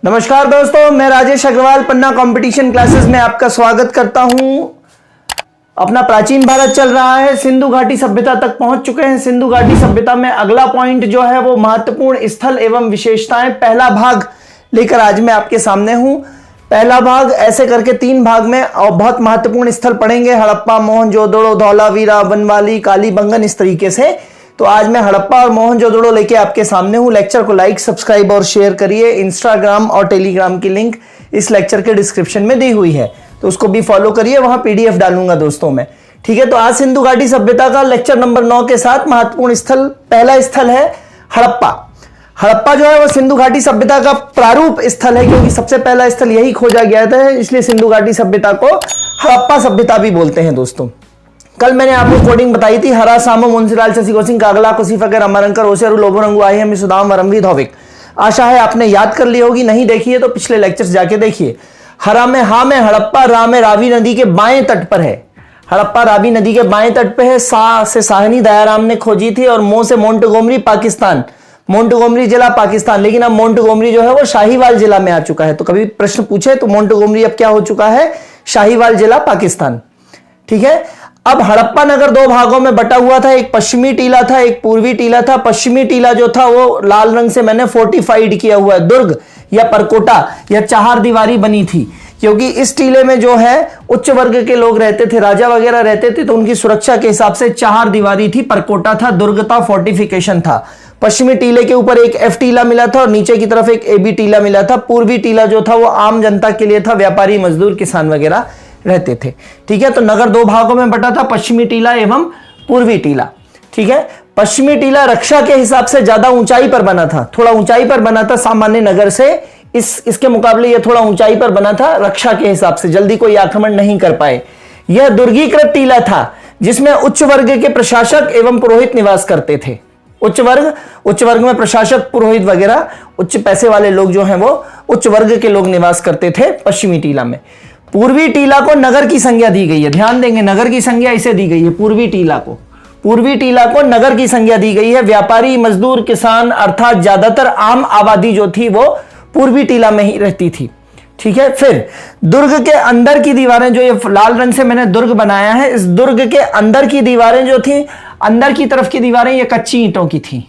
नमस्कार दोस्तों, मैं राजेश अग्रवाल पन्ना कंपटीशन क्लासेस में आपका स्वागत करता हूं। अपना प्राचीन भारत चल रहा है, सिंधु घाटी सभ्यता तक पहुंच चुके हैं। सिंधु घाटी सभ्यता में अगला पॉइंट जो है वो महत्वपूर्ण स्थल एवं विशेषताएं, पहला भाग लेकर आज मैं आपके सामने हूं। पहला भाग ऐसे करके 3 भाग में और बहुत महत्वपूर्ण स्थल पढ़ेंगे, हड़प्पा, मोहनजोदड़ो, धौलावीरा, बनवाली, कालीबंगन, इस तरीके से। तो आज मैं हड़प्पा और मोहनजोदड़ो लेके आपके सामने हूं। लेक्चर को लाइक, सब्सक्राइब और शेयर करिए। इंस्टाग्राम और टेलीग्राम की लिंक इस लेक्चर के डिस्क्रिप्शन में दी हुई है, तो उसको भी फॉलो करिए, वहां पीडीएफ डालूंगा दोस्तों मैं। ठीक है, तो आज सिंधु घाटी सभ्यता का लेक्चर नंबर 9 के साथ महत्वपूर्ण स्थल, पहला स्थल है हड़प्पा। हड़प्पा जो है वो सिंधु घाटी सभ्यता का प्रारूप स्थल है, क्योंकि सबसे पहला स्थल यही खोजा गया था, इसलिए सिंधु घाटी सभ्यता को हड़प्पा सभ्यता भी बोलते हैं दोस्तों। कल मैंने आपको कोडिंग बताई थी, हरा, सामो, मुंशीलाल, शशि सिंह, कागला, कुसीफकर, अमरंकर, ओसेरू, लोभोरंगु, आहिम, सुदाम, वरमवी, धौविक। आशा है आपने याद कर ली होगी, नहीं देखी है तो पिछले लेक्चर्स जाके देखिए। हरा में हा में हड़प्पा, रा में रावी नदी के बाएं तट पर है। हड़प्पा रावी नदी के बाएं तट पे है। सा से साहनी दयाराम ने खोजी थी, और मो से मोंटगोमरी, पाकिस्तान, मोंटगोमरी जिला पाकिस्तान। लेकिन अब मोंटगोमरी जो है वो शाहीवाल जिला में आ चुका है, तो कभी प्रश्न पूछे तो मोंटगोमरी अब क्या हो चुका है, शाहीवाल जिला पाकिस्तान। ठीक है, अब हड़प्पा नगर 2 भागों में बटा हुआ था, एक पश्चिमी टीला था, एक पूर्वी टीला था। पश्चिमी टीला जो था वो लाल रंग से मैंने फोर्टिफाइड किया हुआ है, दुर्ग या परकोटा या 4 दीवारी बनी थी, क्योंकि इस टीले में जो है उच्च वर्ग के लोग रहते थे, राजा वगैरह रहते थे, तो उनकी सुरक्षा के हिसाब से 4 दीवारी थी, परकोटा था, दुर्ग था, फोर्टिफिकेशन था। पश्चिमी टीले के ऊपर एक एफ टीला मिला था और नीचे की तरफ एक एबी टीला मिला था। पूर्वी टीला जो था वो आम जनता के लिए था, व्यापारी, मजदूर, किसान वगैरह रहते थे। ठीक है, तो नगर 2 भागों में बटा था, पश्चिमी टीला एवं पूर्वी टीला। ठीक है, पश्चिमी टीला रक्षा के हिसाब से ज्यादा ऊंचाई पर बना था, थोड़ा ऊंचाई पर बना था सामान्य नगर से। इसके मुकाबले यह थोड़ा ऊंचाई पर बना था, रक्षा के हिसाब से जल्दी कोई आक्रमण नहीं कर पाए। यह दुर्गीकृत टीला था, जिसमें उच्च वर्ग के प्रशासक एवं पुरोहित निवास करते थे। उच्च वर्ग में प्रशासक, पुरोहित वगैरह, उच्च पैसे वाले लोग जो हैं वो उच्च वर्ग के लोग निवास करते थे पश्चिमी टीला में। पूर्वी टीला को नगर की संज्ञा दी गई है, ध्यान देंगे, नगर की संज्ञा इसे दी गई है। पूर्वी टीला को नगर की संज्ञा दी गई है। व्यापारी, मजदूर, किसान अर्थात ज्यादातर आम आबादी जो थी वो पूर्वी टीला में ही रहती थी। ठीक है, फिर दुर्ग के अंदर की दीवारें, जो ये लाल रंग से मैंने दुर्ग बनाया है, इस दुर्ग के अंदर की दीवारें जो थी, अंदर की तरफ की दीवारें ये कच्ची ईंटों की थी,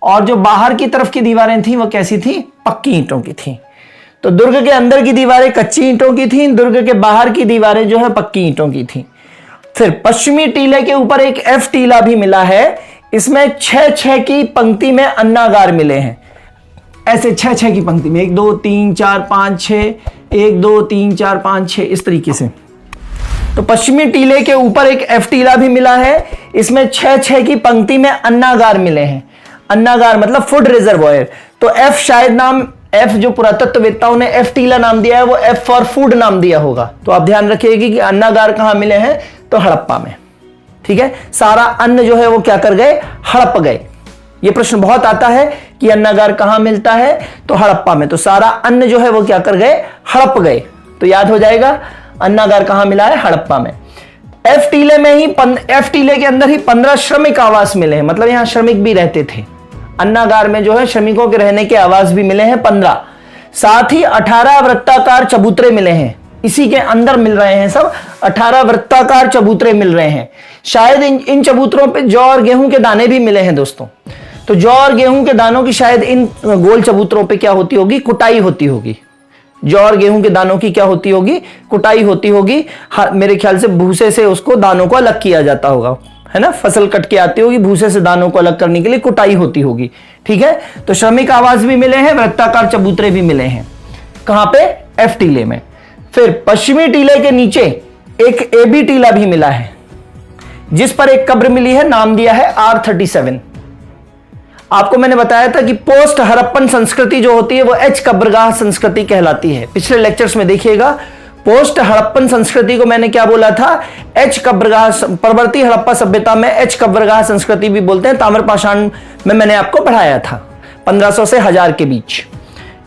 और जो बाहर की तरफ की दीवारें थी वो कैसी थी, पक्की ईंटों की थी। तो दुर्ग के अंदर की दीवारें कच्ची ईंटों की थीं, दुर्ग के बाहर की दीवारें जो है पक्की ईंटों की थीं। फिर पश्चिमी टीले के ऊपर एक एफ टीला भी मिला है, इसमें 6-6 की पंक्ति में अन्नागार मिले हैं। ऐसे 6-6 की पंक्ति में, 1 2 3 4 5 6, 1 2 3 4 5 6, इस तरीके से। तो पश्चिमी टीले के ऊपर एक एफ टीला भी मिला है, इसमें 6-6 की पंक्ति में अन्नागार मिले हैं। अन्नागार मतलब फूड रिजर्वॉयर। तो एफ शायद नाम, एफ जो पुरातत्ववेत्ताओं ने एफ टीला नाम दिया है वो एफ फॉर फूड नाम दिया होगा। तो आप ध्यान रखिएगा कि अन्नागार कहां मिले हैं, तो हड़प्पा में। ठीक है, सारा अन्न जो है वो क्या कर गए, हड़प गए। ये प्रश्न बहुत आता है कि अन्नागार कहां मिलता है, तो हड़प्पा में। तो सारा अन्न जो है वो क्या कर गए, हड़प गए। तो याद हो जाएगा अन्नागार कहां मिला है, हड़प्पा में। एफ टीले में ही, एफ टीले के अंदर ही 15 श्रमिक आवास मिले हैं, मतलब यहां श्रमिक भी रहते थे। अन्नागार में जो है श्रमिकों के रहने के आवास भी मिले हैं 15। साथ ही 18 वृत्ताकार चबूतरे मिले हैं, इसी के अंदर मिल रहे हैं सब, 18 वृत्ताकार चबूतरे मिल रहे हैं। शायद इन चबूतरों पे जौ और गेहूं के दाने भी मिले हैं दोस्तों। तो जौ और गेहूं के दानों की शायद इन गोल चबूतरों पे क्या होती होगी, कुटाई होती होगी। जौ और गेहूं के दानों की क्या होती होगी, कुटाई होती होगी। मेरे ख्याल से भूसे से उसको दानों को अलग किया जाता होगा, है ना, फसल कट के आती होगी, भूसे से दानों को अलग करने के लिए कुटाई होती होगी। ठीक है, तो श्रमिक आवास भी मिले हैं, वृत्ताकार चबूतरे भी मिले हैं। कहां पे, एफ टीले में। फिर पश्चिमी टीले के नीचे एक एबी टीला भी मिला है, जिस पर एक कब्र मिली है, नाम दिया है R37। आपको मैंने बताया था कि पोस्ट हड़प्पन संस्कृति जो होती है वो एच कब्रगाह संस्कृति कहलाती है। पिछले लेक्चर्स में देखिएगा, पोस्ट हड़प्पन संस्कृति को मैंने क्या बोला था, एच कब्रगाह। परवर्ती हड़प्पा सभ्यता में एच कब्रगाह संस्कृति भी बोलते हैं। ताम्रपाषाण में मैंने आपको पढ़ाया था 1500 से 1000 के बीच।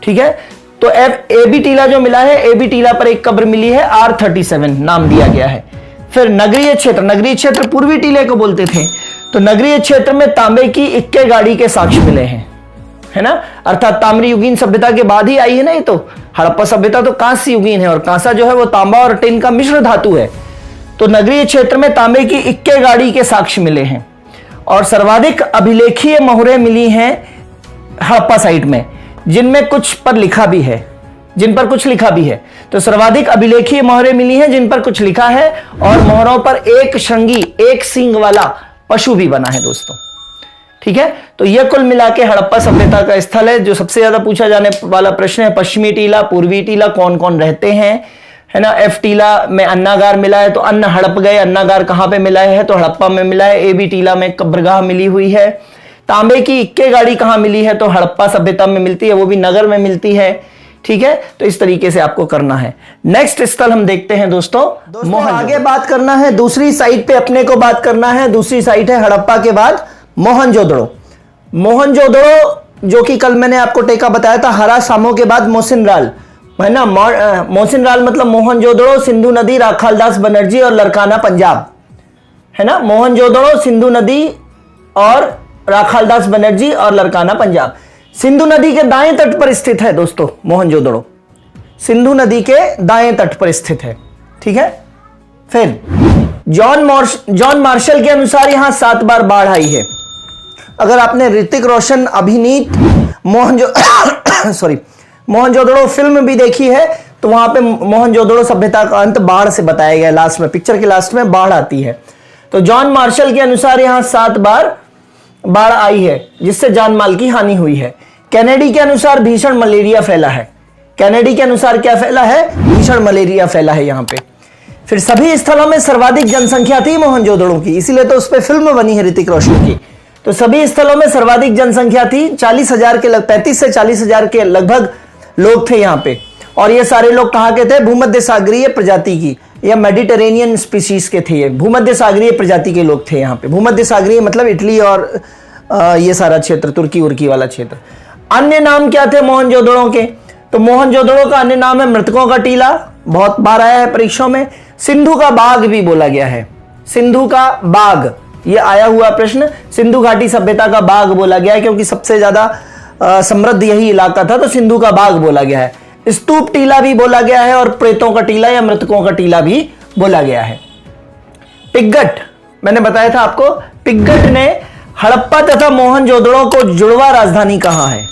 ठीक है, तो एबी टीला जो मिला है, एबी टीला पर एक कब्र मिली है, R37 नाम दिया गया है। फिर नगरीय क्षेत्र पूर्वी टीले को बोलते थे। तो नगरीय क्षेत्र में तांबे की इक्के गाड़ी के साक्ष्य मिले हैं। है ना, अर्थात ताम्र युगीन सभ्यता के बाद ही आई है ना ये तो। हड़प्पा सभ्यता तो कांस्य युगीन है और कांसा जो है वो तांबा और टिन का मिश्र धातु है। तो नगरीय क्षेत्र में तांबे की इक्के गाड़ी के साक्ष्य मिले हैं और सर्वाधिक अभिलेखीय मोहरें मिली हैं हड़प्पा साइट में, जिनमें कुछ पर लिखा भी है, जिन पर कुछ लिखा भी है। तो सर्वाधिक अभिलेखीय मोहरें मिली हैं जिन पर कुछ लिखा है और मोहरों पर एक श्रृंगी, एक सींग वाला पशु भी बना है दोस्तों। ठीक है, तो यह कुल मिला के हड़प्पा सभ्यता का स्थल है। जो सबसे ज्यादा पूछा जाने वाला प्रश्न है, पश्चिमी टीला, पूर्वी टीला कौन कौन रहते हैं, है ना। एफ टीला में अन्नागार मिला है तो अन्न हड़प गए, अन्नागार कहां पे मिला है तो हड़प्पा में मिला है। ए बी टीला में कब्रगाह मिली हुई है। तांबे की इक्के गाड़ी कहां मिली है तो हड़प्पा सभ्यता में मिलती है, वो भी नगर में मिलती है। ठीक है, तो इस तरीके से आपको करना है। नेक्स्ट स्थल हम देखते हैं दोस्तों आगे बात करना है दूसरी साइट पे अपने को बात करना है। दूसरी साइट है हड़प्पा के बाद मोहनजोदड़ो। मोहनजोदड़ो जो कि कल मैंने आपको टेका बताया था, हरा सामो के बाद मोसिनराल, है ना। मोसिनराल मतलब मोहनजोदड़ो, सिंधु नदी, राखालदास बनर्जी और लरकाना पंजाब, है ना। मोहनजोदड़ो, सिंधु नदी और राखालदास बनर्जी और लरकाना पंजाब। सिंधु नदी के दाएं तट पर स्थित है दोस्तों मोहनजोदड़ो, सिंधु नदी के दाएं तट पर स्थित है। ठीक है, फिर जॉन मार्शल के अनुसार यहां 7 बार बाढ़ आई है। अगर आपने ऋतिक रोशन अभिनीत मोहनजोदड़ो फिल्म भी देखी है तो वहां पे मोहनजोदड़ो सभ्यता का अंत बाढ़ से बताया गया। लास्ट में, पिक्चर के लास्ट में बाढ़ आती है। तो जॉन मार्शल के अनुसार यहां 7 बार बाढ़ आई है जिससे जान माल की हानि हुई है। कैनेडी के अनुसार भीषण मलेरिया फैला है। कैनेडी के अनुसार क्या फैला है? भीषण मलेरिया फैला है यहां पे। फिर सभी स्थलों में सर्वाधिक जनसंख्या थी मोहनजोदड़ो की, इसीलिए तो उस पर फिल्म बनी है ऋतिक रोशन की। तो सभी स्थलों में सर्वाधिक जनसंख्या थी, 40,000 के 35 से 40,000 के लगभग लोग थे यहाँ पे। और ये सारे लोग कहाँ के थे? भूमध्य सागरीय प्रजाति की या मेडिटेरेनियन स्पीशीज के थे। ये भूमध्य सागरीय प्रजाति के लोग थे यहाँ पे। भूमध्य सागरीय मतलब इटली और ये सारा क्षेत्र, तुर्की उर्की वाला क्षेत्र। अन्य नाम क्या थे मोहनजोदड़ो के? तो मोहनजोदड़ो का अन्य नाम है मृतकों का टीला, बहुत बार आया है परीक्षाओं में। सिंधु का बाग भी बोला गया है, सिंधु का बाग, ये आया हुआ प्रश्न। सिंधु घाटी सभ्यता का बाग बोला गया है क्योंकि सबसे ज्यादा समृद्ध यही इलाका था, तो सिंधु का बाग बोला गया है। स्तूप टीला भी बोला गया है और प्रेतों का टीला या मृतकों का टीला भी बोला गया है। पिग्गट, मैंने बताया था आपको, पिग्गट ने हड़प्पा तथा मोहनजोदड़ो को जुड़वा राजधानी कहा है।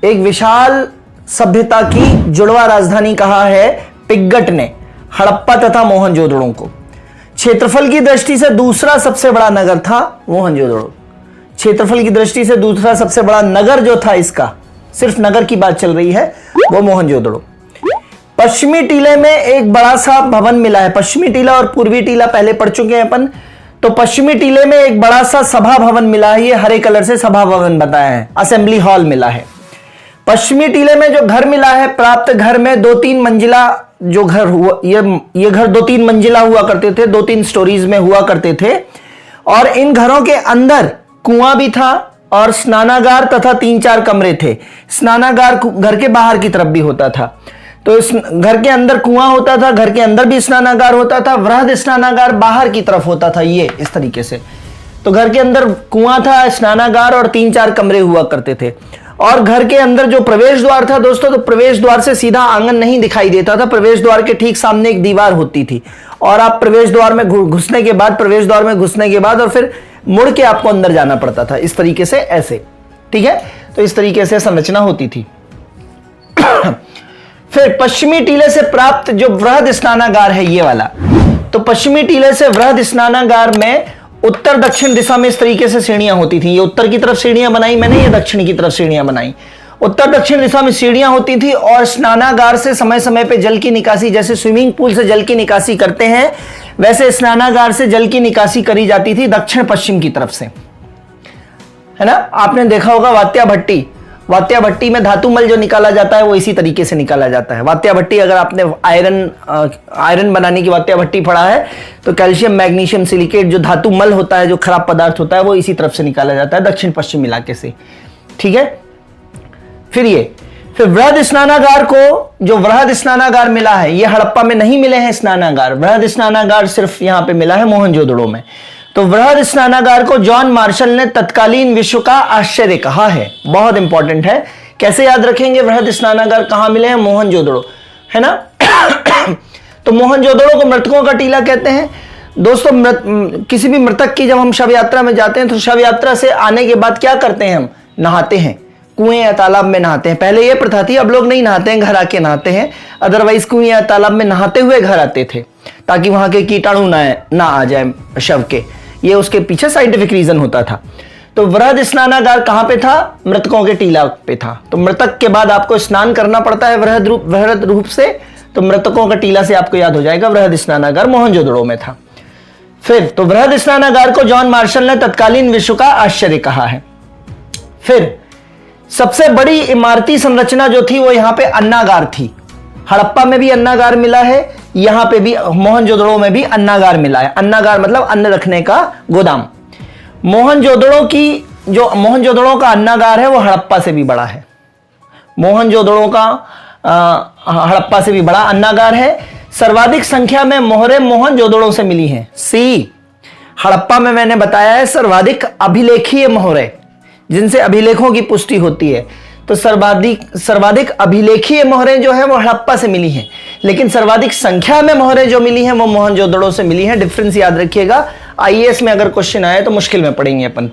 एक विशाल सभ्यता की जुड़वा राजधानी कहा है पिग्गट ने हड़प्पा तथा मोहनजोदड़ो को। क्षेत्रफल की दृष्टि से दूसरा सबसे बड़ा नगर था मोहनजोदड़ो। क्षेत्रफल की दृष्टि से दूसरा सबसे बड़ा नगर जो था, इसका सिर्फ नगर की बात चल रही है, वो मोहनजोदड़ो। पश्चिमी टीले में एक बड़ा सा भवन मिला है। पश्चिमी टीला और पूर्वी टीला पहले पढ़ चुके हैं अपन। तो पश्चिमी टीले में एक बड़ा सा सभा भवन मिला है, ये हरे कलर से सभा भवन बताया है, असेंबली हॉल मिला है। पश्चिमी टीले में जो घर मिला है, प्राप्त घर में 2-3 मंजिला जो घर हुआ, ये घर 2-3 मंजिला हुआ करते थे, 2-3 स्टोरीज में हुआ करते थे। और इन घरों के अंदर कुआं भी था और स्नानागार तथा 3-4 कमरे थे। स्नानागार घर के बाहर की तरफ भी होता था, तो इस घर के अंदर कुआं होता था, घर के अंदर भी स्नानागार होता था। वृहद स्नानागार बाहर की तरफ होता था, ये इस तरीके से। तो घर के अंदर कुआं था, स्नानागार और 3-4 कमरे हुआ करते थे। और घर के अंदर जो प्रवेश द्वार था दोस्तों, तो प्रवेश द्वार से सीधा आंगन नहीं दिखाई देता था। प्रवेश द्वार के ठीक सामने एक दीवार होती थी और आप प्रवेश द्वार में घुसने के बाद और फिर मुड़ के आपको अंदर जाना पड़ता था, इस तरीके से, ऐसे। ठीक है, तो इस तरीके से संरचना होती थी। फिर पश्चिमी टीले से प्राप्त जो वृहद स्नानागार है, ये वाला, तो पश्चिमी टीले से वृहद स्नानागार में उत्तर दक्षिण दिशा में इस तरीके से सीढ़ियां होती थी। ये उत्तर की तरफ सीढ़ियां बनाई मैंने, ये दक्षिण की तरफ सीढ़ियां बनाई। उत्तर दक्षिण दिशा में सीढ़ियां होती थी और स्नानागार से समय समय पे जल की निकासी, जैसे स्विमिंग पूल से जल की निकासी करते हैं, वैसे स्नानागार से जल की निकासी करी जाती थी दक्षिण पश्चिम की तरफ से, है ना। आपने देखा होगा वात्या भट्टी, वात्या भट्टी में धातु मल जो निकाला जाता है वो इसी तरीके से निकाला जाता है। वात्या भट्टी, अगर आपने आयरन बनाने की वात्या भट्टी पढ़ा है तो कैल्शियम मैग्नीशियम सिलिकेट जो धातु मल होता है, जो खराब पदार्थ होता है, वो इसी तरफ से निकाला जाता है, दक्षिण पश्चिम इलाके से। ठीक है, फिर वृहद स्नानागार को, जो वृहद स्नानागार मिला है, ये हड़प्पा में नहीं मिले हैं स्नानागार। वृहद स्नानागार सिर्फ यहां पे मिला है मोहनजोदड़ो में। तो बृहद स्नानागार को जॉन मार्शल ने तत्कालीन विश्व का आश्चर्य कहा है। बहुत इंपॉर्टेंट है, कैसे याद रखेंगे? बृहद स्नानागार कहां मिले हैं? मोहनजोदड़ो, है ना। तो मोहनजोदड़ो को मृतकों का टीला कहते हैं। दोस्तों किसी भी मृतक की जब हम शव यात्रा में जाते हैं तो शव यात्रा से आने के बाद क्या करते हैं? हम नहाते हैं, कुएं या तालाब में नहाते हैं। पहले यह प्रथा थी, अब लोग नहीं नहाते हैं, घर आके नहाते हैं। अदरवाइज कुएं या तालाब में नहाते हुए घर आते थे ताकि वहां के कीटाणु ना आ जाए शव के। ये उसके पीछे साइंटिफिक रीजन होता था। तो बृहद स्नानागार कहां पे था? मृतकों के टीला पे था। तो मृतक के बाद आपको स्नान करना पड़ता है वृहद रूप से, तो मृतकों का टीला से आपको याद हो जाएगा बृहद स्नानागार मोहनजोदड़ो में था। फिर तो बृहद स्नानागार को जॉन मार्शल ने तत्कालीन विश्व का आश्चर्य कहा है। फिर सबसे बड़ी इमारती संरचना जो थी वो यहां पे अन्नागार थी। हड़प्पा में भी अन्नागार मिला है, यहां पे भी मोहनजोदड़ो में भी अन्नागार मिला है। अन्नागार मतलब अन्न रखने का गोदाम। मोहनजोदड़ो का अन्नागार है वो हड़प्पा से भी बड़ा है। मोहनजोदड़ो का हड़प्पा से भी बड़ा अन्नागार है। सर्वाधिक संख्या में मोहरें मोहनजोदड़ो से मिली हैं। सी, हड़प्पा में मैंने बताया है सर्वाधिक अभिलेखीय मोहरें, जिनसे अभिलेखों की पुष्टि होती है। तो सर्वाधिक अभिलेखीय मोहरें जो है वो हड़प्पा से मिली हैं, लेकिन सर्वाधिक संख्या में मोहरें जो मिली हैं वो मोहनजोदड़ो से मिली हैं। डिफरेंस याद रखिएगा, आईएएस में अगर क्वेश्चन आए तो मुश्किल में पड़ेंगे अपन।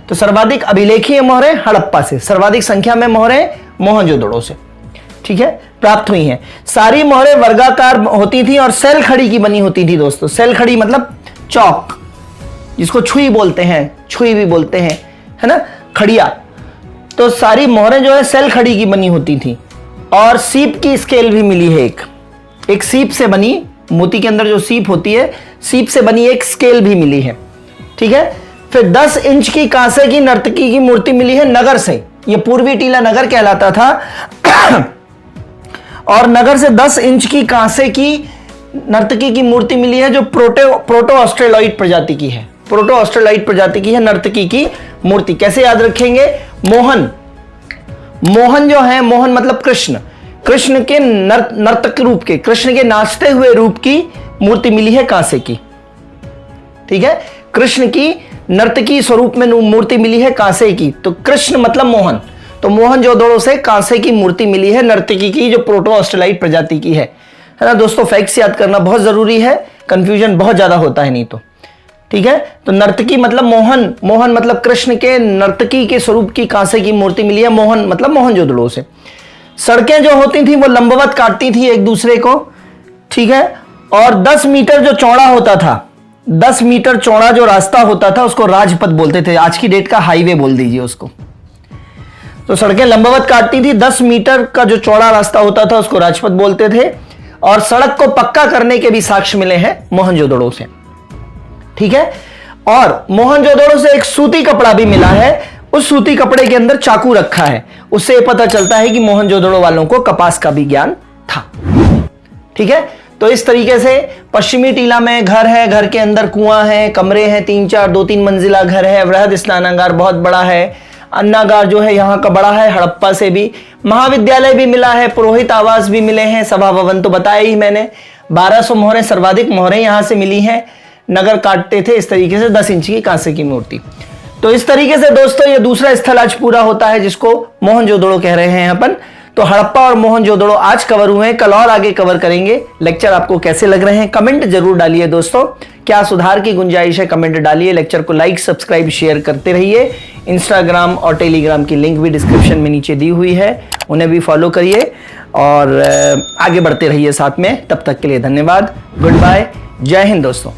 तो सर्वाधिक अभिलेखीय मोहरें हड़प्पा से, सर्वाधिक संख्या में मोहरें मोहनजोदड़ो से, ठीक है, प्राप्त हुई हैं। सारी मोहरें वर्गाकार होती थी और सेल खड़ी की बनी होती थी। दोस्तों सेल खड़ी मतलब चौक, जिसको छुई बोलते हैं, छुई भी बोलते हैं, है ना, खड़िया। तो सारी मोहरें जो है सेल खड़ी की बनी होती थी। और सीप की स्केल भी मिली है। एक सीप से बनी, मोती के अंदर जो सीप होती है, सीप से बनी एक स्केल भी मिली है, ठीक है। फिर 10 इंच की कांसे की नर्तकी की मूर्ति मिली है नगर से। ये पूर्वी टीला नगर कहलाता था। और नगर से 10 इंच की कांसे की नर्तकी की मूर्ति मिली है जो प्रोटो ऑस्ट्रेलॉइड प्रजाति की है। प्रोटो ऑस्ट्रेलॉइड प्रजाति की है नर्तकी की मूर्ति। कैसे याद रखेंगे? मोहन जो है, मोहन मतलब कृष्ण के नर्तक रूप के, कृष्ण के नाचते हुए रूप की मूर्ति मिली है कांसे की, ठीक है। कृष्ण की नर्तकी स्वरूप में मूर्ति मिली है कांसे की। तो कृष्ण मतलब मोहन, तो मोहनजोदड़ो से कांसे की मूर्ति मिली है नर्तकी की, जो प्रोटो ऑस्ट्रेलॉइड प्रजाति की है ना। दोस्तों फैक्ट्स याद करना बहुत जरूरी है, कंफ्यूजन बहुत ज्यादा होता है नहीं तो, ठीक है। तो नर्तकी मतलब मोहन मतलब कृष्ण के नर्तकी के स्वरूप की कांसे की मूर्ति मिली है, मोहन मतलब मोहनजोदड़ो से। सड़कें जो होती थी वो लंबवत काटती थी एक दूसरे को, ठीक है। और 10 मीटर जो चौड़ा होता था, 10 मीटर चौड़ा जो रास्ता होता था उसको राजपथ बोलते थे। आज की डेट का हाईवे बोल दीजिए उसको। तो सड़कें लंबवत काटती थी, 10 मीटर का जो चौड़ा रास्ता होता था उसको राजपथ बोलते थे। और सड़क को पक्का करने के भी साक्ष्य मिले हैं मोहनजोदड़ो से, ठीक है। और मोहनजोदड़ो से एक सूती कपड़ा भी मिला है, उस सूती कपड़े के अंदर चाकू रखा है। उससे यह पता चलता है कि मोहनजोदड़ो वालों को कपास का भी ज्ञान था, ठीक है। तो इस तरीके से पश्चिमी टीला में घर है, घर के अंदर कुआं है, कमरे हैं, 3-4 2-3 मंजिला घर है। बृहद स्नानागार बहुत बड़ा है। अन्नागार जो है यहाँ का बड़ा है, हड़प्पा से भी। महाविद्यालय भी मिला है, पुरोहित आवास भी मिले हैं, सभा भवन तो बताया ही मैंने। 1200 मोहरें, सर्वाधिक मोहरें यहां से मिली हैं। नगर काटते थे इस तरीके से 10 इंच की कांसे की मूर्ति। तो इस तरीके से दोस्तों ये दूसरा स्थल आज पूरा होता है जिसको मोहनजोदड़ो कह रहे हैं अपन। तो हड़प्पा और मोहनजोदड़ो आज कवर हुए हैं, कल और आगे कवर करेंगे। लेक्चर आपको कैसे लग रहे हैं कमेंट जरूर डालिए दोस्तों। क्या सुधार की गुंजाइश है कमेंट डालिए। लेक्चर को लाइक सब्सक्राइब शेयर करते रहिए। इंस्टाग्राम और टेलीग्राम की लिंक भी डिस्क्रिप्शन में नीचे दी हुई है, उन्हें भी फॉलो करिए और आगे बढ़ते रहिए साथ में। तब तक के लिए धन्यवाद, गुड बाय, जय हिंद दोस्तों।